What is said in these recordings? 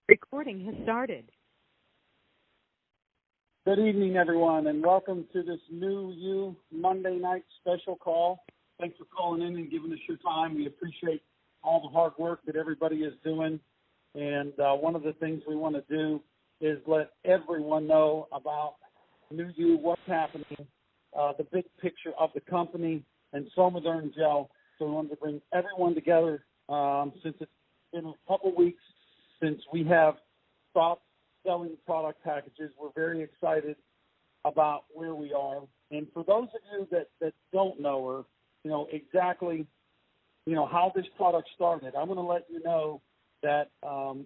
Recording has started. Good evening, everyone, and welcome to this New You Monday night special call. Thanks for calling in and giving us your time. We appreciate all the hard work that everybody is doing. And one of the things we want to do is let everyone know about New You, what's happening, the big picture of the company, and Somaderm Gel. So we wanted to bring everyone together since it's been a couple weeks since we have stopped selling product packages. We're very excited about where we are. And for those of you that don't know or, exactly, how this product started, I'm going to let you know that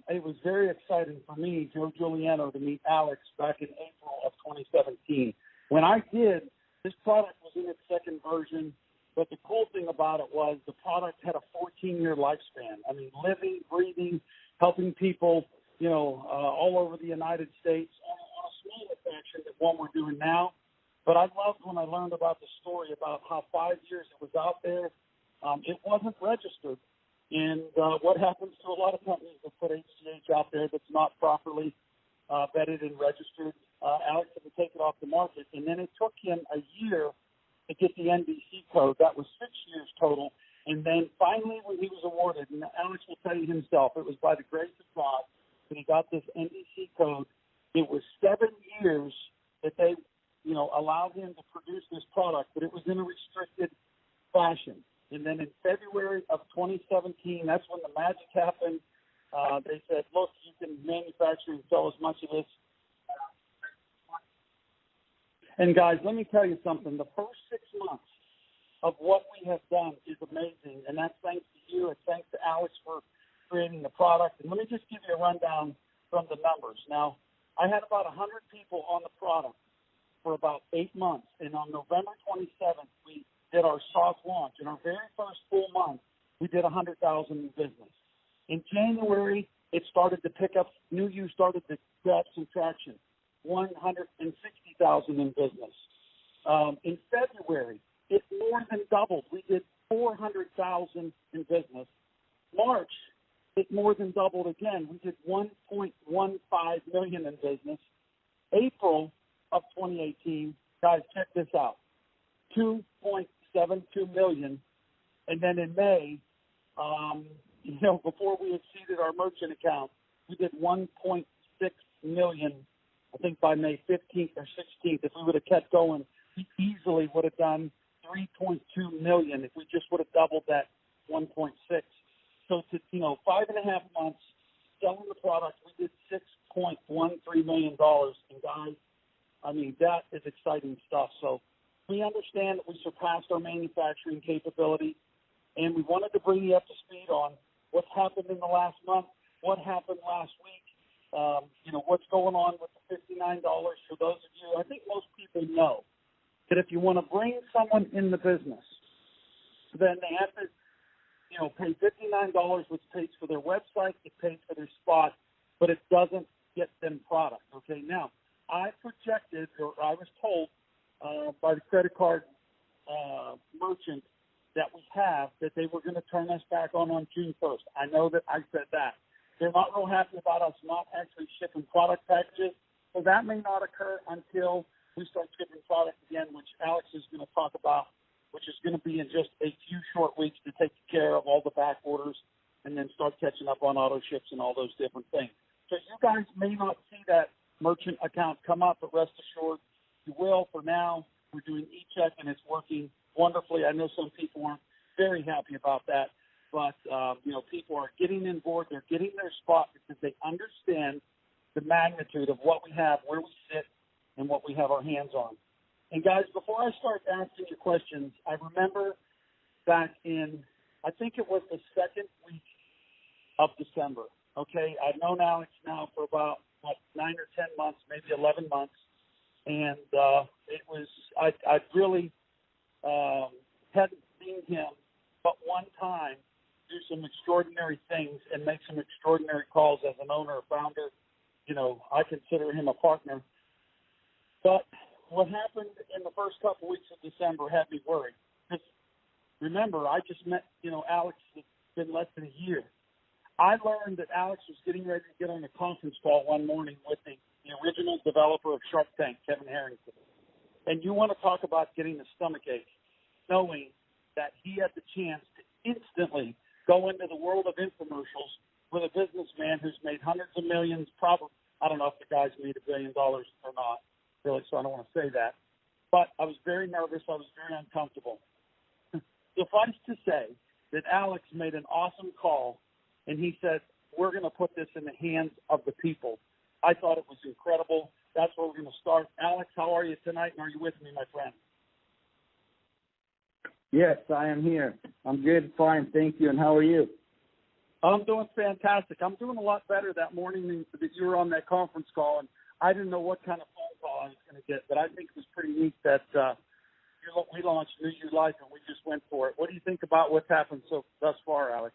it was very exciting for me, Joe Giuliano, to meet Alex back in April of 2017. When I did, this product was in its second version, but the cool thing about it was the product had a 14-year lifespan. I mean, living, breathing, helping people, all over the United States on a smaller fraction than what we're doing now. But I loved when I learned about the story about how 5 years it was out there. It wasn't registered. And what happens to a lot of companies that put HGH out there that's not properly vetted and registered? Alex had to take it off the market. And then it took him a year to get the NDC code. That was 6 years total. And then finally when he was awarded, and Alex will tell you himself, it was by the grace of God that he got this NDC code. It was 7 years that they, allowed him to produce this product, but it was in a restricted fashion. And then in February of 2017, that's when the magic happened. They said, look, you can manufacture and sell as much of this. And guys, let me tell you something. The first 6 months of what we have done is amazing, and that's thanks to you. It's thanks to Alex for creating the product. And let me just give you a rundown from the numbers. Now, I had about 100 people on the product for about 8 months, and on November 27th, we did our soft launch. In our very first full month, we did 100,000 in business. In January, it started to pick up. New You started to grab some traction, 160,000 in business. In February, it more than doubled. We did 400,000 in business. March, it more than doubled again. We did 1.15 million in business. April of 2018, guys, check this out, 2.72 million. And then in May, before we exceeded our merchant account, we did 1.6 million, I think by May 15th or 16th. If we would have kept going, we easily would have done 3.2 million if we just would have doubled that 1.6. So to 5.5 months selling the product, we did $6.13 million. And guys, I mean, that is exciting stuff. So we understand that we surpassed our manufacturing capability, and we wanted to bring you up to speed on what's happened in the last month, what happened last week, what's going on with the $59. For those of you, I think most people know that if you want to bring someone in the business, then they have to, pay $59, which pays for their website, it pays for their spot, but it doesn't get them product. Okay, now I projected, or I was told by the credit card merchant that we have that they were going to turn us back on June 1st. I know that I said that. They're not real happy about us not actually shipping product packages, so that may not occur until we start shipping product again, which Alex is going to talk about, which is going to be in just a few short weeks to take care of all the back orders and then start catching up on auto ships and all those different things. So you guys may not see that merchant account come up, but rest assured you will. For now, we're doing e-check, and it's working wonderfully. I know some people aren't very happy about that, but, people are getting in board. They're getting their spot because they understand the magnitude of what we have, where we sit, and what we have our hands on. And, guys, before I start asking you questions, I remember back in, I think it was the second week of December, okay? I've known Alex now for about 9 or 10 months, maybe 11 months, and I really hadn't seen him but one time do some extraordinary things and make some extraordinary calls as an owner or founder. I consider him a partner. But what happened in the first couple weeks of December had me worried. Because remember, I just met, Alex, it's been less than a year. I learned that Alex was getting ready to get on a conference call one morning with the original developer of Shark Tank, Kevin Harrington. And you want to talk about getting a stomach ache, knowing that he had the chance to instantly go into the world of infomercials with a businessman who's made hundreds of millions, probably, I don't know if the guy's made $1 billion or not, really, so I don't want to say that. But I was very nervous. I was very uncomfortable. Suffice to say that Alex made an awesome call, and he said, we're going to put this in the hands of the people. I thought it was incredible. That's where we're going to start. Alex, how are you tonight, and are you with me, my friend? Yes, I am here. I'm good, fine, thank you, and how are you? I'm doing fantastic. I'm doing a lot better that morning that you were on that conference call, and I didn't know what kind of phone call I was going to get, but I think it was pretty neat that we launched New You Life, and we just went for it. What do you think about what's happened thus far, Alex?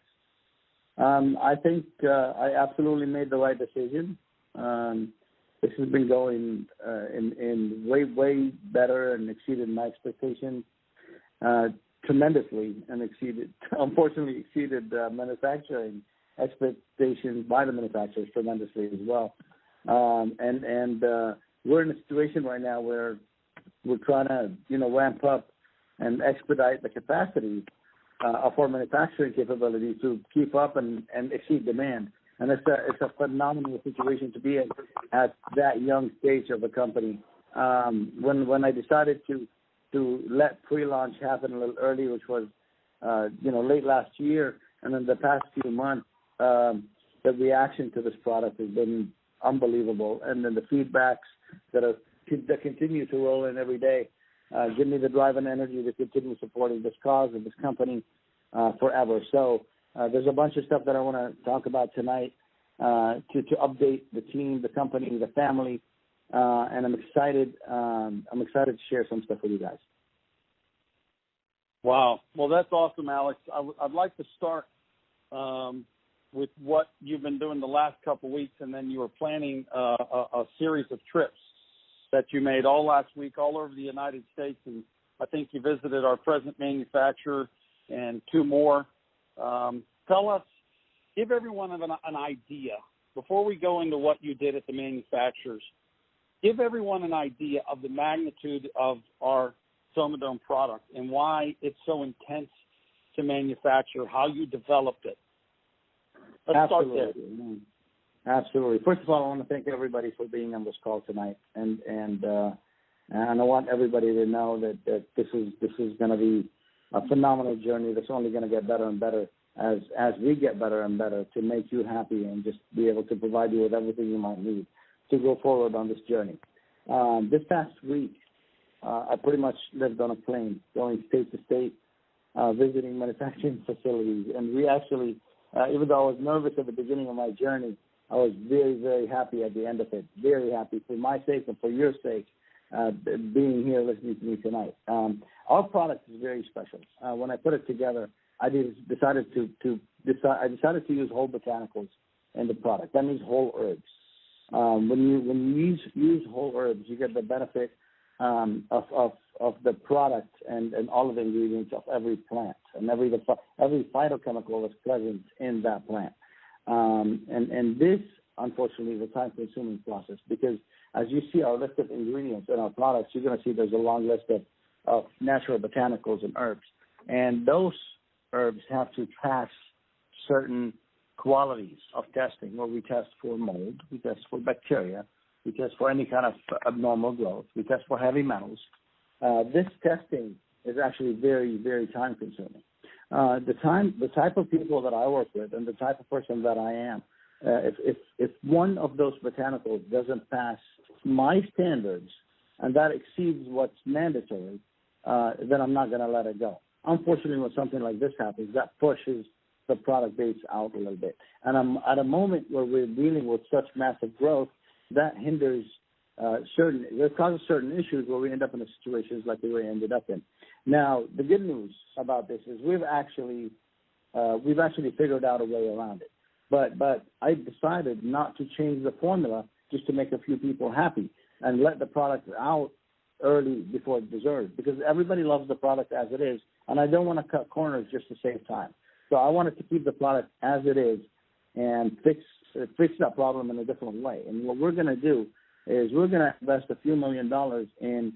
I think I absolutely made the right decision. This has been going in way better and exceeded my expectations tremendously, and unfortunately exceeded manufacturing expectations by the manufacturers tremendously as well. And we're in a situation right now where we're trying to, ramp up and expedite the capacity of our manufacturing capability to keep up and exceed demand. And it's a phenomenal situation to be in at that young stage of the company. When I decided to let pre-launch happen a little early, which was, late last year, and then the past few months, the reaction to this product has been unbelievable. And then the feedbacks that continue to roll in every day give me the drive and energy to continue supporting this cause and this company forever. So there's a bunch of stuff that I want to talk about tonight to update the team, the company, the family, and I'm excited to share some stuff with you guys. Wow. Well, that's awesome, Alex. I'd like to start with what you've been doing the last couple of weeks, and then you were planning a series of trips that you made all last week all over the United States, and I think you visited our present manufacturer and two more. Give everyone an idea, before we go into what you did at the manufacturers, give everyone an idea of the magnitude of our Somodome product and why it's so intense to manufacture, how you developed it. Let's Absolutely. start there. Absolutely. First of all, I want to thank everybody for being on this call tonight, and I want everybody to know that this is going to be a phenomenal journey that's only going to get better and better as we get better and better to make you happy and just be able to provide you with everything you might need to go forward on this journey. This past week, I pretty much lived on a plane, going state to state, visiting manufacturing facilities, and we actually, even though I was nervous at the beginning of my journey, I was very, very happy at the end of it, very happy for my sake and for your sake, being here listening to me tonight. Our product is very special. When I put it together, I decided to use whole botanicals in the product. That means whole herbs. When you use whole herbs, you get the benefit of the product and all of the ingredients of every plant and every phytochemical that's present in that plant. And this, unfortunately, is a time-consuming process because as you see our list of ingredients in our products, you're going to see there's a long list of natural botanicals and herbs. And those herbs have to pass certain qualities of testing where we test for mold, we test for bacteria, we test for any kind of abnormal growth, we test for heavy metals. This testing is actually very, very time-consuming. The type of people that I work with and the type of person that I am, if one of those botanicals doesn't pass my standards and that exceeds what's mandatory, then I'm not going to let it go. Unfortunately, when something like this happens, that pushes the product base out a little bit. And I'm at a moment where we're dealing with such massive growth that hinders it causes certain issues where we end up in situations like we ended up in. Now, the good news about this is we've actually figured out a way around it. But I decided not to change the formula just to make a few people happy and let the product out early before it deserves, because everybody loves the product as it is, and I don't want to cut corners just to save time. So I wanted to keep the product as it is and fix that problem in a different way. And what we're going to do is we're going to invest a few $1 million in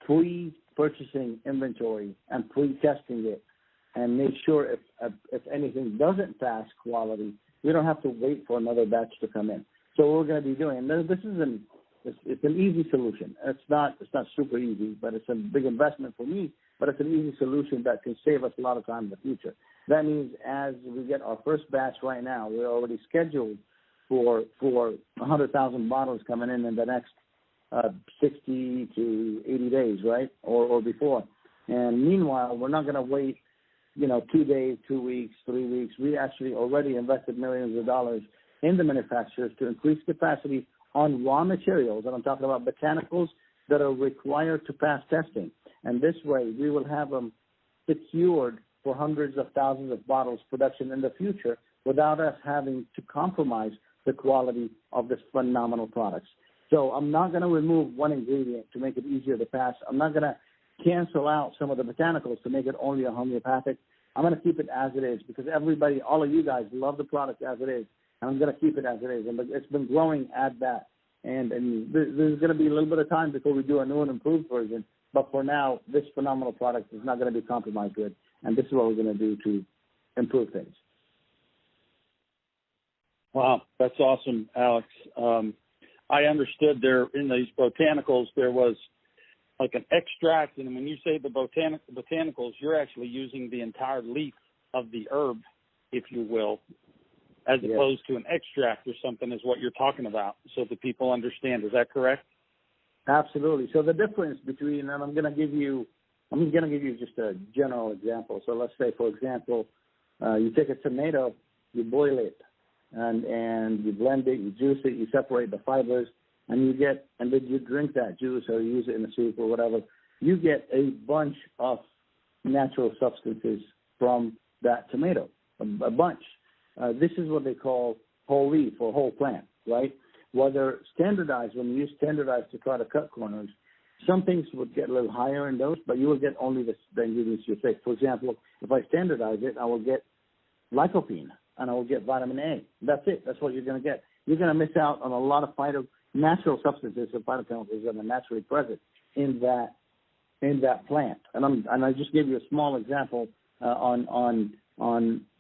pre-purchasing inventory and pre-testing it, and make sure if anything doesn't pass quality, we don't have to wait for another batch to come in. So what we're going to be doing, and this is it's an easy solution. It's not super easy, but it's a big investment for me. But it's an easy solution that can save us a lot of time in the future. That means as we get our first batch right now, we're already scheduled for 100,000 bottles coming in the next 60 to 80 days, right, or before. And meanwhile, we're not going to wait, 2 days, 2 weeks, 3 weeks. We actually already invested millions of dollars in the manufacturers to increase capacity on raw materials, and I'm talking about botanicals that are required to pass testing. And this way, we will have them secured for hundreds of thousands of bottles production in the future without us having to compromise the quality of this phenomenal products. So I'm not going to remove one ingredient to make it easier to pass. I'm not going to cancel out some of the botanicals to make it only a homeopathic. I'm going to keep it as it is because everybody, all of you guys love the product as it is. And I'm going to keep it as it is. And it's been growing at that. And there's going to be a little bit of time before we do a new and improved version. But for now, this phenomenal product is not going to be compromised with. And this is what we're going to do to improve things. Wow, that's awesome, Alex. I understood there in these botanicals there was like an extract. And when you say the botanicals, you're actually using the entire leaf of the herb, if you will, as opposed to an extract or something is what you're talking about, so that people understand. Is that correct? Absolutely. So the difference between, and I'm going to give you just a general example. So let's say, for example, you take a tomato, you boil it, and you blend it, you juice it, you separate the fibers, and then you drink that juice or use it in a soup or whatever. You get a bunch of natural substances from that tomato, a bunch. This is what they call whole leaf or whole plant, right? Whether standardized, when you use standardized to try to cut corners, some things would get a little higher in dose, but you will get only the ingredients you take. For example, if I standardize it, I will get lycopene and I will get vitamin A. That's it. That's what you're going to get. You're going to miss out on a lot of natural substances or phytochemicals that are naturally present in that plant. And I just gave you a small example on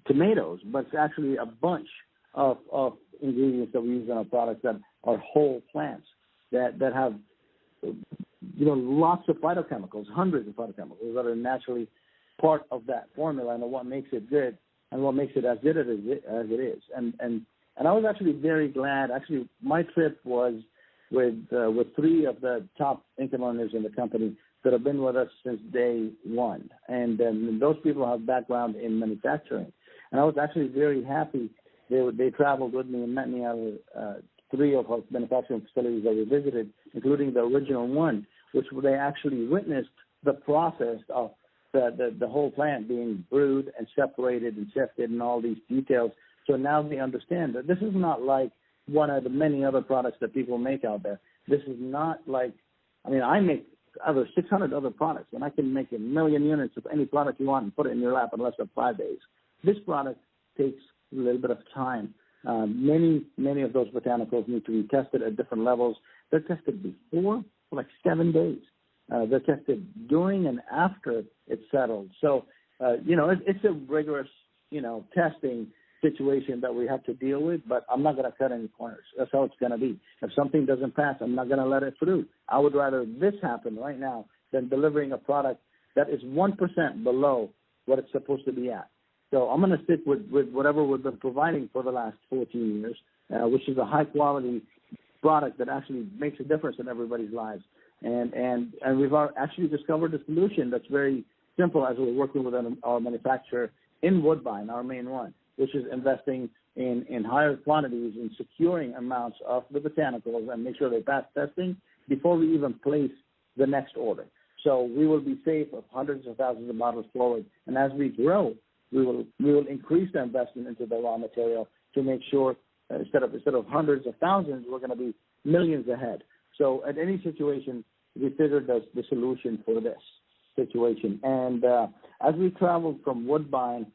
tomatoes, but it's actually a bunch of ingredients that we use in our products that are whole plants that have lots of phytochemicals, hundreds of phytochemicals that are naturally part of that formula, and what makes it good and what makes it as good as it is. And I was actually very glad. Actually, my trip was with 3 of the top income earners in the company that have been with us since day one, and those people have background in manufacturing. And I was actually very happy. They traveled with me and met me at 3 of our manufacturing facilities that we visited, including the original one, which they actually witnessed the process of the whole plant being brewed and separated and sifted and all these details. So now they understand that this is not like one of the many other products that people make out there. This is not like, I make other 600 other products, and I can make 1 million units of any product you want and put it in your lap in less than 5 days. This product takes a little bit of time. Many of those botanicals need to be tested at different levels. They're tested before for like 7 days. They're tested during and after it's settled. So, it's a rigorous, testing situation that we have to deal with, but I'm not going to cut any corners. That's how it's going to be. If something doesn't pass, I'm not going to let it through. I would rather this happen right now than delivering a product that is 1% below what it's supposed to be at. So I'm going to stick with whatever we've been providing for the last 14 years, which is a high-quality product that actually makes a difference in everybody's lives. And we've actually discovered a solution that's very simple as we're working with our manufacturer in Woodbine, our main one, which is investing in higher quantities and securing amounts of the botanicals and make sure they pass testing before we even place the next order. So we will be safe of hundreds of thousands of bottles forward. And as we grow, we will increase the investment into the raw material to make sure instead of hundreds of thousands, we're going to be millions ahead. So at any situation, we figured the solution for this situation. And as we traveled from Woodbine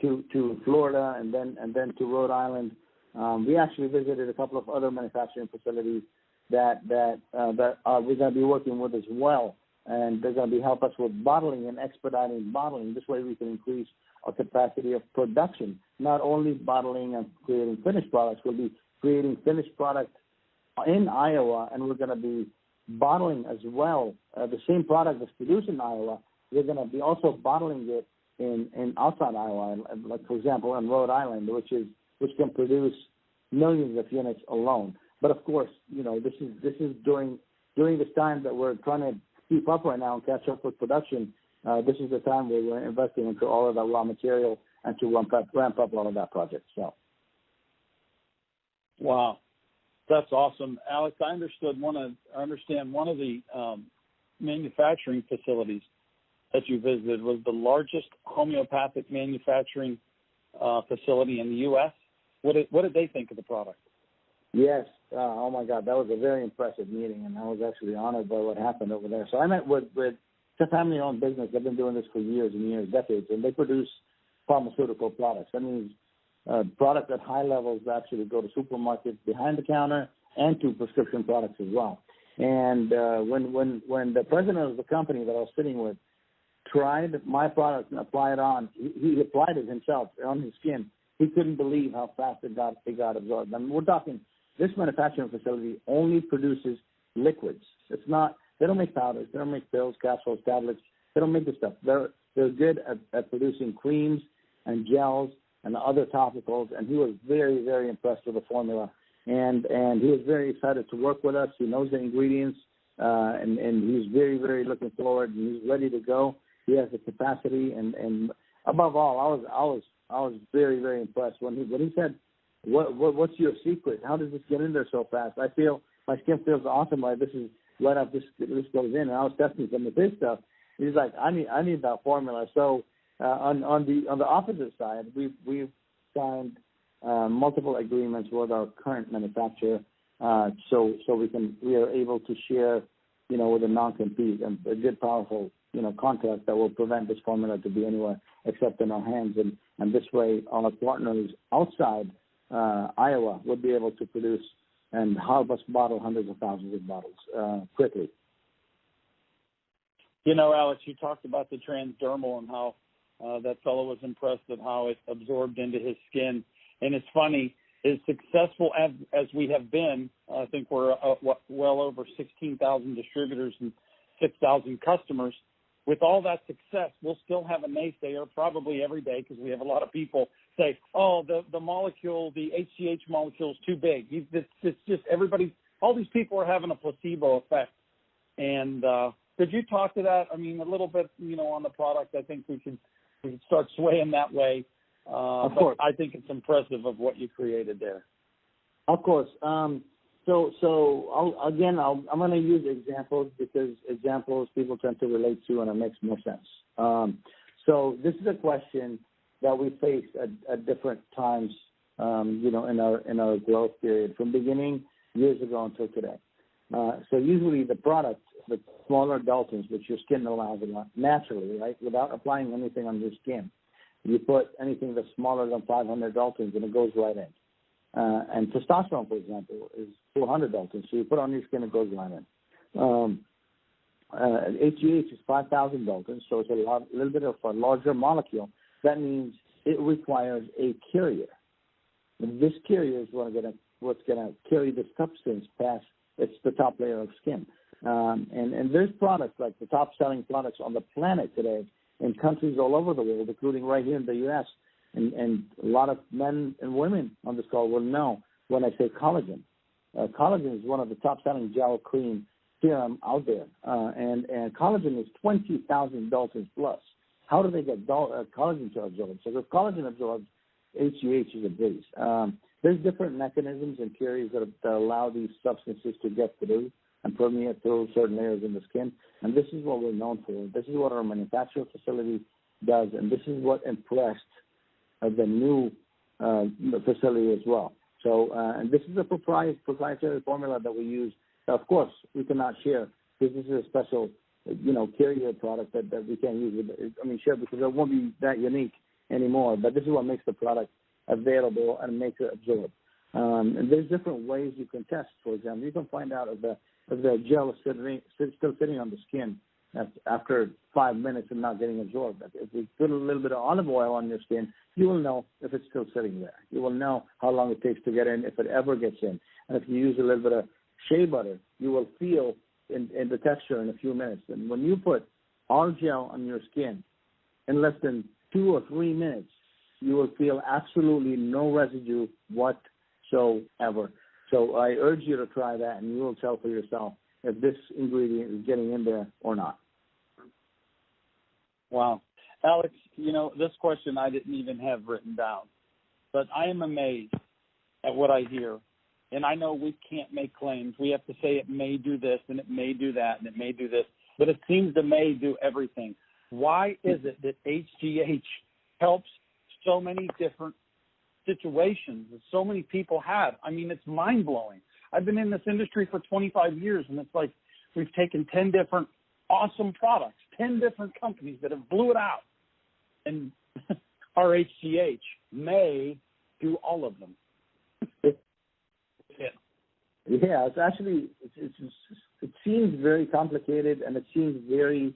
to Florida and then to Rhode Island, We actually visited a couple of other manufacturing facilities that we're going to be working with as well, and they're going to be help us with bottling and expediting bottling. This way we can increase our capacity of production, not only bottling and creating finished products. We'll be creating finished products in Iowa, and we're going to be bottling as well. The same product that's produced in Iowa, we're going to be also bottling it in outside Iowa, like for example in Rhode Island, which can produce millions of units alone. But of course, this is during this time that we're trying to keep up right now and catch up with production. This is the time where we're investing into all of that raw material and to ramp up all of that project. So, wow, that's awesome, Alex. I understand one of the manufacturing facilities that you visited was the largest homeopathic manufacturing facility in the U.S. What did they think of the product? Yes. Oh, my God. That was a very impressive meeting, and I was actually honored by what happened over there. So I met with it's a family-owned business. They've been doing this for years and years, decades, and they produce pharmaceutical products. That means products at high levels actually go to supermarkets behind the counter and to prescription products as well. And when the president of the company that I was sitting with tried my product and applied it on, he applied it himself on his skin. He couldn't believe how fast it got absorbed. I mean, we're talking, this manufacturing facility only produces liquids. It's not, they don't make powders, they don't make pills, capsules, tablets. They don't make this stuff. They're good at producing creams and gels and other topicals. And he was very, very impressed with the formula. And he was very excited to work with us. He knows the ingredients, and he's very, very looking forward. And he's ready to go. He has the capacity, and above all, I was very, very impressed when he said, "What's your secret? How does this get in there so fast?" I feel my skin feels awesome. Like this is right up. This goes in, and I was testing some of his stuff. He's like, "I need that formula." So on the opposite side, we've signed multiple agreements with our current manufacturer, so we are able to share, with a non-compete and a good, powerful, contract that will prevent this formula to be anywhere except in our hands. And this way, our partners outside Iowa would be able to produce and help us bottle hundreds of thousands of bottles quickly. Alex, you talked about the transdermal and how that fellow was impressed at how it absorbed into his skin. And it's funny, as successful as we have been, I think we're well over 16,000 distributors and 6,000 customers. With all that success, we'll still have a naysayer probably every day because we have a lot of people say, oh, the molecule, the HGH molecule is too big. It's just everybody, all these people are having a placebo effect. And could you talk to that? I mean, a little bit, on the product. I think we could start swaying that way. Of course. I think it's impressive of what you created there. Of course. So I'm going to use examples because examples people tend to relate to, and it makes more sense. So this is a question that we face at different times, in our growth period, from beginning years ago until today. So usually the product, the smaller Daltons, which your skin allows a lot naturally, right, without applying anything on your skin. You put anything that's smaller than 500 Daltons, and it goes right in. And testosterone, for example, is 400 Daltons. So you put it on your skin, it goes right in. HGH is 5,000 Daltons, so it's a little bit of a larger molecule. That means it requires a carrier. And this carrier is what's going to carry the substance past the top layer of skin. And there's products like the top-selling products on the planet today in countries all over the world, including right here in the U.S., and a lot of men and women on this call will know when I say collagen. Collagen is one of the top-selling gel cream serum out there, and collagen is 20,000 Daltons plus. How do they get collagen to absorb? So if collagen absorbs, HGH is a breeze. There's different mechanisms and carriers that allow these substances to get through and permeate through certain layers in the skin, and this is what we're known for. This is what our manufacturing facility does, and this is what impressed the new facility as well. So, and this is a proprietary formula that we use. Of course, we cannot share because this is a special, carrier product that we can't use. Share because it won't be that unique anymore. But this is what makes the product available and makes it absorb. And there's different ways you can test. For example, you can find out if the gel is still sitting on the skin after 5 minutes and not getting absorbed. If you put a little bit of olive oil on your skin, you will know if it's still sitting there. You will know how long it takes to get in, if it ever gets in. And if you use a little bit of shea butter, you will feel in the texture in a few minutes. And when you put all gel on your skin, in less than 2 or 3 minutes, you will feel absolutely no residue whatsoever. So I urge you to try that, and you will tell for yourself if this ingredient is getting in there or not. Wow. Alex, this question I didn't even have written down, but I am amazed at what I hear. And I know we can't make claims. We have to say it may do this, and it may do that, and it may do this. But it seems to may do everything. Why is it that HGH helps so many different situations that so many people have? I mean, it's mind-blowing. I've been in this industry for 25 years, and it's like we've taken 10 different awesome products, 10 different companies that have blew it out. And our HGH may do all of them. Yeah, it's actually, it seems very complicated, and it seems very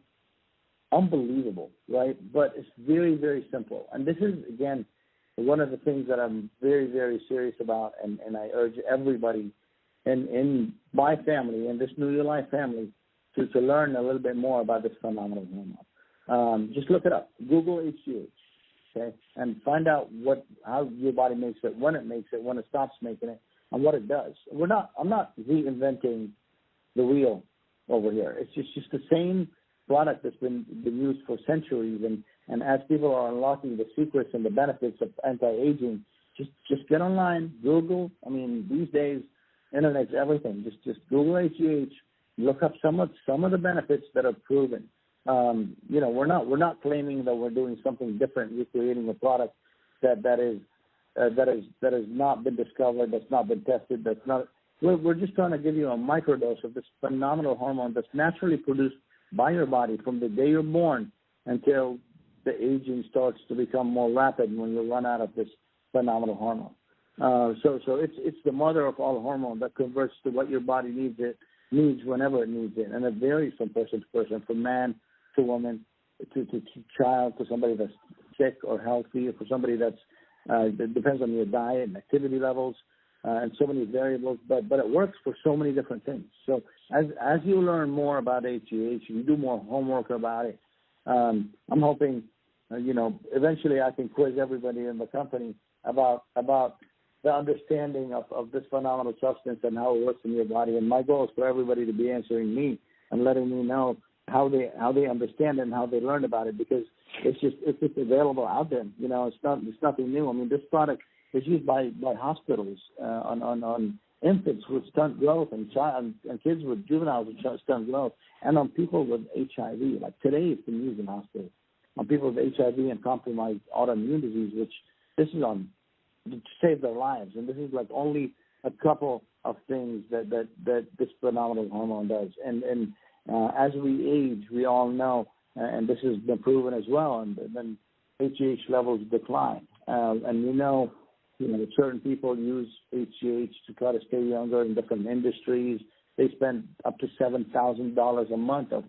unbelievable, right? But it's very, very simple. And this is, again, one of the things that I'm very, very serious about, and I urge everybody in my family, in this New Your Life family, to learn a little bit more about this phenomenal hormone. Just look it up. Google HGH, okay, and find out how your body makes it, when it stops making it, and what it does. I'm not reinventing the wheel over here. It's just the same product that's been used for centuries, and as people are unlocking the secrets and the benefits of anti-aging, just get online, Google. I mean, these days, internet's everything. Just Google HGH, look up some of the benefits that are proven. We're not claiming that we're doing something different. We're creating a product that has not been discovered, that's not been tested, we're just trying to give you a microdose of this phenomenal hormone that's naturally produced by your body from the day you're born until the aging starts to become more rapid when you run out of this phenomenal hormone. So it's the mother of all hormone that converts to what your body needs whenever it needs it, and it varies from person to person, from man to woman to child, to somebody that's sick or healthy, or for somebody that's it depends on your diet and activity levels, and so many variables, but it works for so many different things. So as you learn more about HGH, you do more homework about it. I'm hoping, eventually I can quiz everybody in the company about the understanding of this phenomenal substance and how it works in your body. And my goal is for everybody to be answering me and letting me know how they understand it and how they learn about it, because it's just available out there. It's nothing new. I mean, this product is used by hospitals on infants with stunt growth and kids with juveniles with stunt growth, and on people with HIV. Like today, it's been used in hospitals on people with HIV and compromised autoimmune disease, which this is on to save their lives. And this is like only a couple of things that this phenomenal hormone does. And as we age, we all know, and this has been proven as well, and then HGH levels decline. And certain people use HGH to try to stay younger in different industries. They spend up to $7,000 a month on